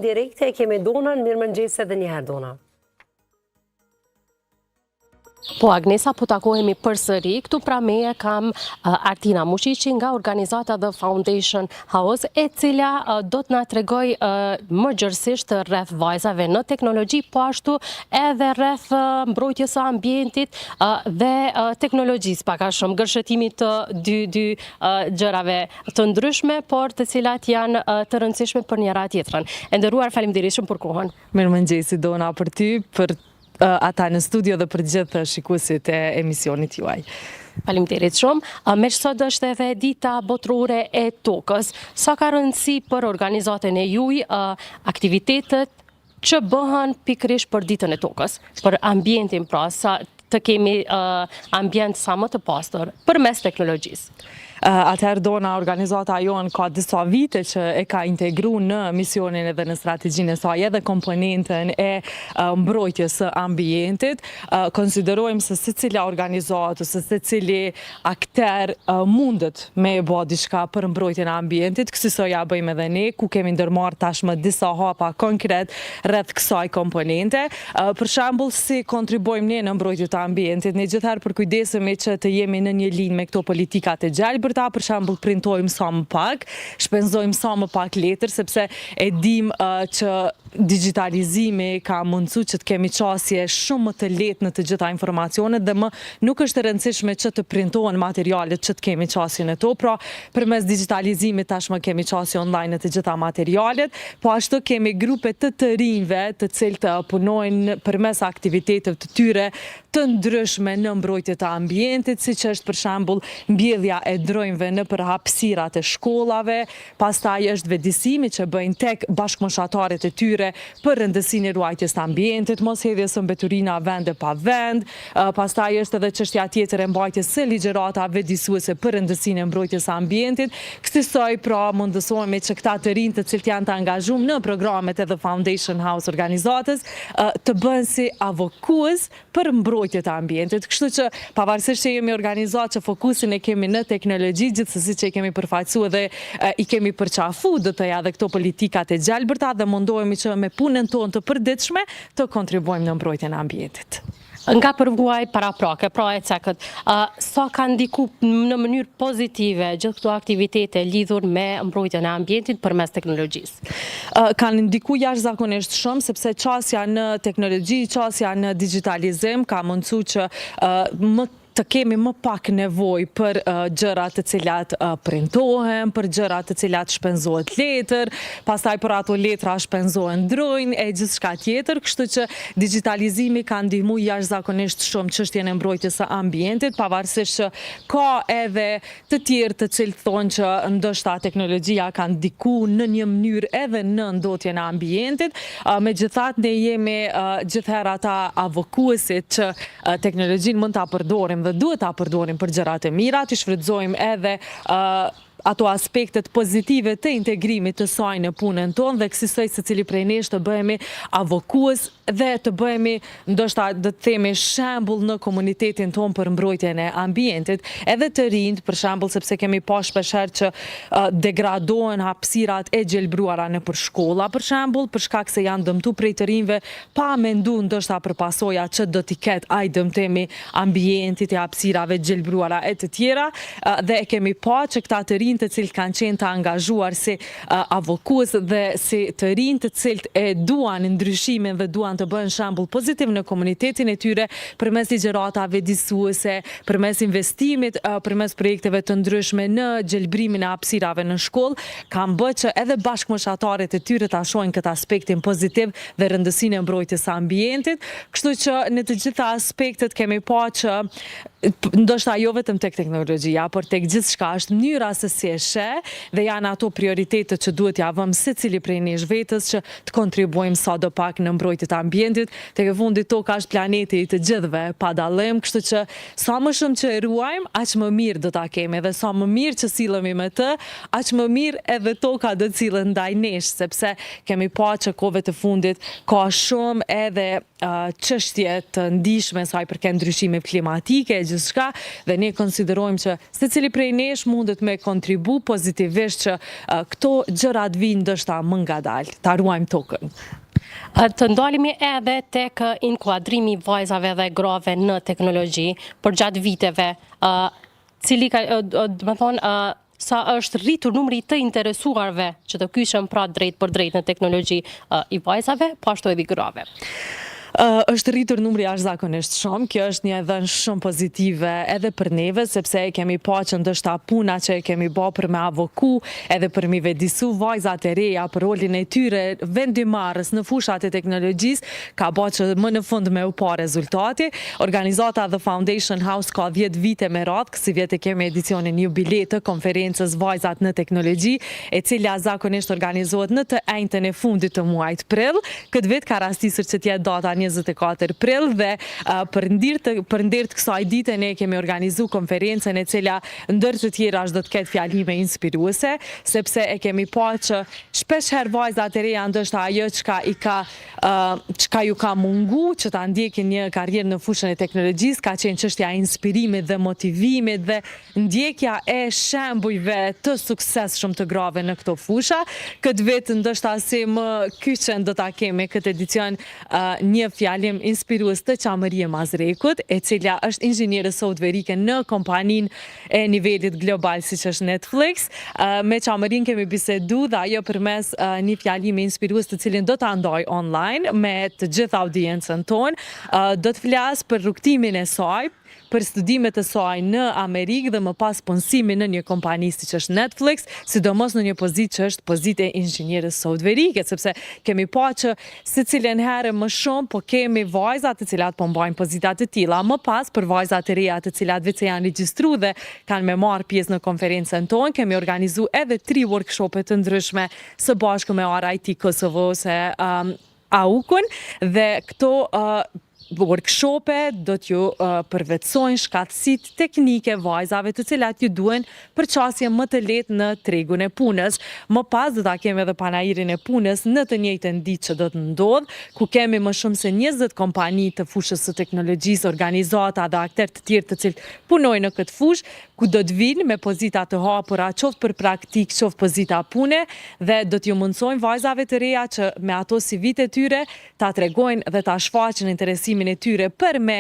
Direkte e kemi Donën, mirëmëngjes edhe një herë Dona. Po Agnesa, po takohemi përsëri. Këtu pra meje kam Artina Mushiqi nga organizata The Foundation House, e cila do të na tregoj më gjërësisht rreth vajzave në teknologji, po ashtu edhe rreth mbrojtjes së ambientit dhe teknologjisë, pak a shumë gërshëtimit të dy gjërave të ndryshme, por të cilat janë të rëndësishme për njëra tjetrën. E nderuar, faleminderit shumë për kohën. Mirëmëngjesi Dona, për ty, për ata në studio dhe për gjithë shikuesit e emisionit juaj. Faleminderit shumë. Me sot është edhe dita botërore e tokës. Sa ka rëndësi për organizatën e juaj aktivitetet që bëhen pikërisht për ditën e tokës, për ambientin, pra sa të kemi ambient sa më të pastër përmes teknologjisë? Atëherë Dona, organizata jonë ka disa vite që e ka integru në misionin edhe në strategjinë e saj edhe komponentën e mbrojtjes së ambientit. Konsiderojmë se secila organizatë, se secili akter mundet me e bë diçka për mbrojtjen e ambientit. Kësaj ja bëjmë edhe ne, ku kemi ndërmarrë tashmë disa hapa konkret rreth kësaj komponente. Për shembull, si kontribuojmë ne në mbrojtjen e ambientit, ne gjithherë përkujdesemi që të jemi në një linjë me këto politikat e gjelbër. Për shembull, printojmë sa më pak, shpenzojmë sa më pak letër, sepse e dim që digitalizimi ka mundësu që të kemi qasje shumë më të lehtë në të gjitha informacionet dhe më nuk është e rëndësishme që të printohen materialet që të kemi qasje në to, pra përmes digitalizimit tashmë kemi qasje online në të gjitha materialet, po ashtu kemi grupe të rinjve të cilët punojnë përmes aktiviteteve të tyre të ndryshme në mbrojtje të ambientit, siç është për shembull mbjellja e drojmëve në për hapësirat e shkollave, pastaj është vetëdijsimi që bëjnë tek bashkëmoshatarët e tyre për rëndësinë e ruajtjes të ambientit, mos hedhjes së mbeturina vende pa vend, pastaj është edhe çështja tjetër e mbajtjes së ligjëratave disuese për rëndësinë e mbrojtjes së ambientit. Kësaj pra mundësohemi që këta të rinj të cilët janë të angazhuar në programet e The Foundation House organizatës të bëhen si avokues për mbrojtje të ambientit. Kështu që pavarësisht që jemi organizatë që fokusin e kemi në teknologji, gjithsesi që i kemi përfaqësuar dhe i kemi përqafuar do të ja dhe këto politikat e gjelbërta dhe mundohemi që me punën tonë të përditshme të kontribuojmë në mbrojtjen e ambientit. Nga përvuaj paraprake, pra e cekët, sa ka ndiku në mënyrë pozitive gjithë këto aktivitete lidhur me mbrojtjen e ambientit përmes teknologjisë? Kanë ndiku jashtëzakonisht shumë, sepse qasja në teknologji, qasja në digitalizim ka mundësu që të kemi më pak nevojë për gjërat të cilat printohen, për gjërat të cilat shpenzohet letër, pastaj për ato letra shpenzohen drojnë e gjithçka tjetër, kështu që digitalizimi ka ndihmuar jashtëzakonisht shumë çështjen e mbrojtjes së ambientit, pavarësisht që ka edhe të tjerë të cilët thonë që ndoshta teknologjia ka ndikuar në një mënyrë edhe në ndotjen e ambientit. Megjithatë ne jemi gjithherë ata avokuesit që teknologjinë mund ta përdorim dhe duhet ta përdorim për gjërat e mira, të shfrytëzojmë edhe ato aspektet pozitive të integrimit të saj në punën tonë dhe kësaj secili prej nesh të bëhemi avokues dhe të bëhemi ndoshta do të themi shembull në komunitetin tonë për mbrojtjen e ambientit, edhe të rinjt për shembull sepse kemi pa shpeshherë që degradohen hapësirat e gjelbruara nëpër shkolla për shembull, për shkak se janë dëmtuar prej të rinjve pa menduar ndoshta për pasojat që do t'i ketë ai dëmtimi ambientit e hapësirave gjelbruara e të tjera dhe e kemi pa që këta të rinj të cilët kanë qenë të angazhuar si avokues dhe si të rinj të cilët e duan ndryshimin dhe duan të bëhen shembull pozitiv në komunitetin e tyre përmes ligjëratave disuese, përmes investimit, përmes projekteve të ndryshme në gjelbrimin e hapësirave në shkollë, kanë bërë që edhe bashkëmoshatarët e tyre ta shohin këtë aspektin pozitiv dhe rëndësinë e mbrojtjes së ambientit, kështu që në të gjitha aspektet kemi pa që ndoshta jo vetëm tek teknologjia, por tek gjithçka është mënyra se si e sheh dhe janë ato prioritetet që duhet ja vëmë secili prej nesh vetes që të kontribuojmë sadopak në mbrojtjen e ambientit. ambientit, tek e fundit toka është planeti i të gjithëve pa dallim, kështu që sa më shumë që e ruajmë, aq më mirë do ta kemi, dhe sa më mirë që sillemi me të, aq më mirë edhe toka do të sillet ndaj nesh, sepse kemi pa që kohëve të fundit ka shumë edhe çështje të ndihshme sa i përket ndryshimeve klimatike e gjithçka, dhe ne konsiderojmë që secili prej nesh mundet me kontribu pozitivisht që këto gjërat vinë ndoshta më ngadalë, ta ruajmë tokën. Të ndalemi edhe tek inkuadrimi i vajzave dhe grave në teknologji për gjatë viteve, cili ka, do të thonë, sa është rritur numri të interesuarve që të kyçen pra drejt për drejt në teknologji i vajzave, po ashtu edhe i grave. Është rritur numri jashtëzakonisht shumë, kjo është një dhënë shumë pozitive edhe për neve, sepse kemi pa që ndoshta puna që kemi bë për me avoku, edhe për mi vedisu vajzat e reja për rolin e tyre vendimarrës në fushat e teknologjisë, ka bë që më në fund me u pa rezultati. Organizata The Foundation House ka 10 vite me radhë, kësi vjetë kemi edicionin jubilej të konferencës Vajzat në teknologji, e cila zakonisht organizohet në të enjtën e fundit të muajit prill. Këtë vit ka rastisur që t'jetë data 24 prill dhe për ndirt kësaj dite ne kemi organizu konferencën e cila ndër të tjera do të ketë fjalime inspiruese, sepse e kemi pa që shpesh herë vajzat e reja ndoshta ajo çka ju ka mungu që ta ndjekin një karrierë në fushën e teknologjisë ka qenë çështja e inspirimit dhe motivimit dhe ndjekja e shembujve të suksesshëm të grave në këto fusha. Këtë vit ndoshta si më kyçen do ta kemi këtë edicion një fjalim inspirues të Çamerie Mazrekut, e cila është inxhiniere softverike në kompaninë e nivelit global siç është Netflix. Me Çamerin kemi bisedu dhe ajo përmes një fjalimi inspirues të cilin do ta ndaj online me të gjithë audiencën tonë, do të flas për rrugtimin e saj, për studimet e saj në Amerikë dhe më pas punësimin në një kompani siç është Netflix, sidomos në një pozitë që është pozitë e inxhinierës softverike, sepse kemi pa që secilën herë më shumë po kemi vajza të cilat po mbajnë pozita të tilla, më pas për vajzat e reja të cilat vetë janë regjistruar dhe kanë me marr pjesë në konferencën tonë, kemi organizuar edhe 3 workshope të ndryshme së bashku me RIT Kosovo ose AUK-un, dhe këto workshope do t'ju përvetsojnë shkatësitë teknike vajzave të cilat ju duhen për qasje më të lehtë në tregun e punës. Më pas do ta kemi edhe panairin e punës në të njëjtën ditë që do të ndodh, ku kemi më shumë se 20 kompani të fushës së teknologjisë, organizata dhe aktorë të tjerë të cilët punojnë në këtë fushë, ku do të vinë me pozita të hapura, qoftë për praktik, qoftë pozita pune, dhe do t'ju mundsojnë vajzave të reja që me ato CV-t e tyre ta tregojnë dhe ta shfaqin interesimin e tyre për me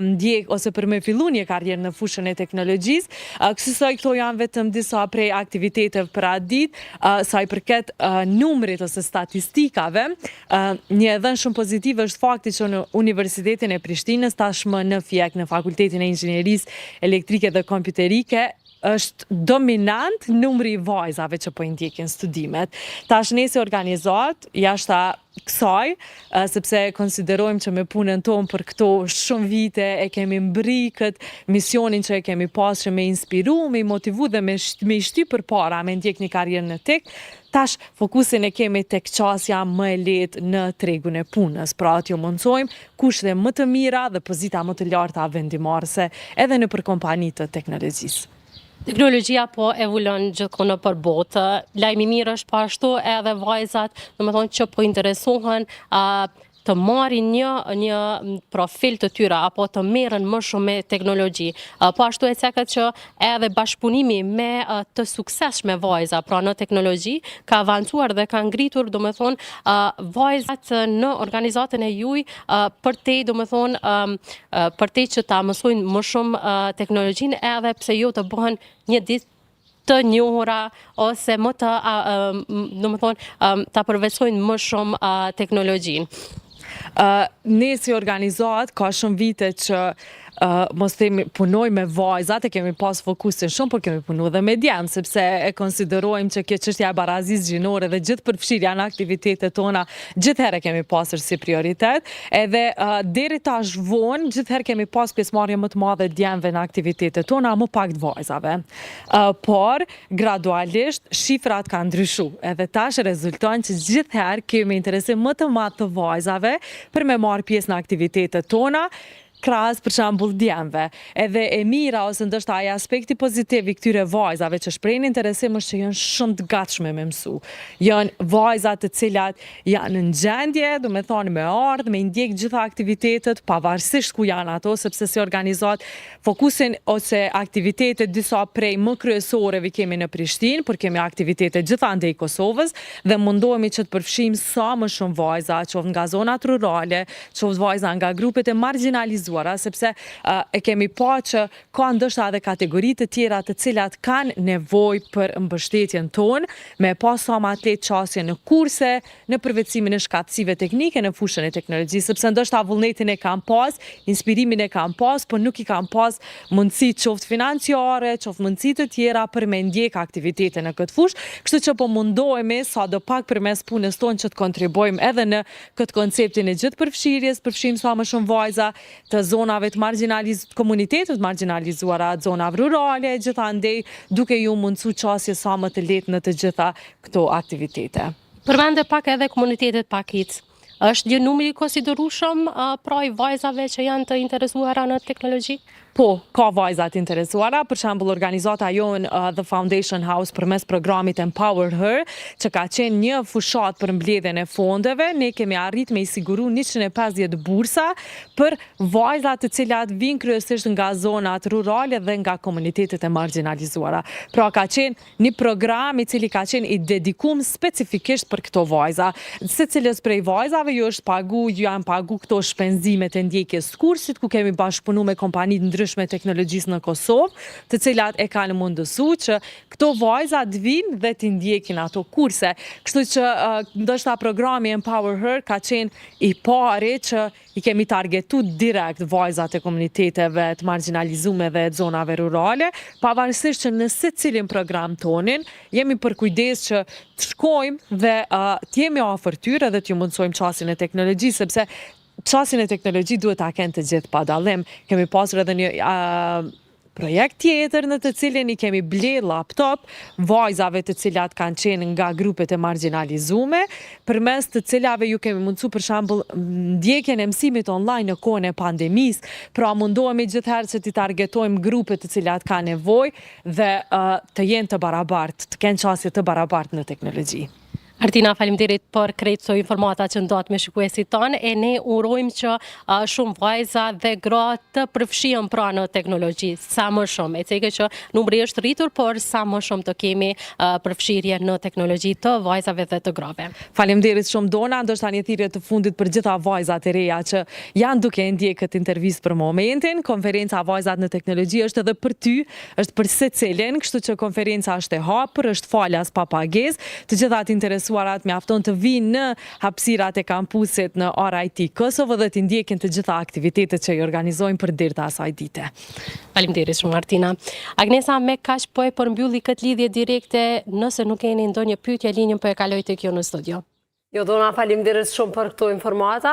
ndjek ose për me fillu një karrierë në fushën e teknologjisë. Kësaj këto janë vetëm disa prej aktiviteteve për atë ditë, sa i përket numrit ose statistikave. Një dhënë shumë pozitive është fakti që në Universitetin e Prishtinës, tashmë në FIEK, në Fakultetin e Inxhinierisë Elektrike dhe Kompjuterike, është dominant numri i vajzave që po i ndjekin studimet. Tash ne si organizat, jashta kësaj, sepse konsiderojmë që me punën tonë për këto shumë vite e kemi mbri këtë misionin që e kemi pas që me inspiru, me motivu dhe me i shty për para, me ndjek një karrierë në tek, tash fokusin e kemi tek qasja më e lehtë në tregun e punës. Pra atë ju mundsojmë kushte më të mira dhe pozita më të larta vendimarrëse edhe në për kompani të teknologjisë. Teknologjia po evolon gjithkohë nëpër botë. Lajmi mirë është po ashtu edhe vajzat, domethënë që po interesohen të marrin një profil të tyre apo të merren më shumë me teknologji. Po ashtu e cekët që edhe bashkëpunimi me të suksesshme vajza pra në teknologji ka avancuar dhe ka ngritur domethënë vajzat në organizatën e juaj për te domethënë për te që ta mësojnë më shumë teknologjinë, edhe pse jo të bëhen një ditë të njohura ose më të domethënë ta përveçojnë më shumë teknologjinë. Ne si organizat ka shumë vite që mos themi punoj me vajzat, e kemi pas fokusin shumë, por kemi punu dhe me djemë, sepse e konsiderojmë që kjo çështja e barazisë gjinore dhe gjithë përfshirja në aktivitetet tona, gjithherë kemi pasur si prioritet, edhe deri tash vonë, gjithherë kemi pas pjesëmarrje më të madhe djemve në aktivitetet tona, më pak të vajzave. Por, gradualisht, shifrat kanë ndryshu, edhe tash rezulton që gjithherë kemi interesim më të madh të vajzave për me marrë pjesë në aktivitetet tona, krahas për shembull djemve. Edhe e mira ose ndoshta ai aspekti pozitiv i këtyre vajzave që shprehin interesim është që janë shumë të gatshme me mësu. Janë vajza të cilat janë në gjendje, do me thonë me ardhë, me ndjek gjitha aktivitetet, pavarësisht ku janë ato, sepse si organizat fokusin ose aktivitetet disa prej më kryesoreve kemi në Prishtinë, por kemi aktivitetet gjithandej i Kosovës dhe mundohemi që të përfshijmë sa më shumë vajza, qoftë nga zonat rurale, qoftë vajza nga grupet e marginalizuara, sepse e kemi pa që ka ndoshta edhe kategoritë të tjera të cilat kanë nevojë për mbështetjen tonë, me pa sa më atlet qasje në kurse, në përvecimin e shkatësive teknike në fushën e teknologjisë, sepse ndoshta vullnetin e kam pas, inspirimin e kam pas, por nuk i kam pas mundësi qoftë financiare, qoftë mundësi të tjera për me ndjek aktivitete në këtë fushë, kështu që po mundohemi sa do pak përmes punës tonë që të kontribuojmë edhe në këtë konceptin e gjithë përfshirjes, përfshijmë sa më shumë vajza të zonave të komunitetet marginalizuara, zonave rurale, gjithandej duke ju mundësu qasje sa më të lehtë në të gjitha këto aktivitete. Përmende pak edhe komunitetet pakic. Është një numër i konsiderueshëm pra i vajzave që janë të interesuara në teknologji? Po, ka vajzat interesuara, për shembull organizata jonë The Foundation House përmes programit Empower Her, që ka qenë një fushat për mbledhjen e fondeve, ne kemi arrit me i siguru 150 bursa për vajzat të cilat vinë kryesisht nga zonat rurale dhe nga komunitetet e marginalizuara. Pra ka qenë një program i cili ka qenë i dedikum specifikisht për këto vajza. Secilës prej vajzave ju janë pagu këto shpenzimet e ndjekjes kursit, ku kemi bashkëpunu me kompanitë ndryshme teknologjisë në Kosovë, të cilat e kanë mundësu që këto vajzat vinë dhe t'i ndjekin ato kurse. Kështu që ndoshta programi Empower Her ka qenë i pari që i kemi targetu direkt vajzat e komuniteteve të marginalizume dhe të zonave rurale, pavarësisht që në secilin program tonin, jemi përkujdes që të shkojmë dhe t'jemi afër tyre dhe t'ju mundsojmë çastin e teknologjisë, sepse çastin e teknologji duhet ta kenë të gjithë pa dallim. Kemi pasur edhe një projekt tjetër në të cilin i kemi ble laptop vajzave të cilat kanë qenë nga grupet e marginalizume, përmes të cilave ju kemi mundësu për shembull ndjekjen e mësimit online në kohën e pandemisë, pra mundohemi gjithherë që t'i targetojmë grupet të cilat kanë nevojë dhe të jenë të barabartë, të kenë çësje të barabartë në teknologji. Artina, faleminderit për krejt këto informata që ndohet me shikuesit tonë, e ne urojmë që shumë vajza dhe gra të përfshihen pra në teknologji, sa më shumë. E ceke që numri është rritur, por sa më shumë të kemi përfshirje në teknologji të vajzave dhe të grave. Faleminderit shumë Dona, ndoshta një thirrje të fundit për gjitha vajzat e reja që janë duke ndjek këtë intervistë për momentin. Konferenca Vajzat në Teknologji është edhe për ty, është për secilin, kështu që konferenca është e hapur, është falas pa pagesë. Të gjithat interesuarat mjafton të vinë në hapësirat e kampusit në RIT Kosovë dhe të ndjekin të gjitha aktivitetet që i organizojnë për dirë të asaj dite. Faleminderit shumë Artina. Agnesa, me kaq po e përmbylli këtë lidhje direkte, nëse nuk keni ndonjë pyetje, linjën po e kaloj tek ju në studio. Jo, Dona, faleminderit shumë për këto informata.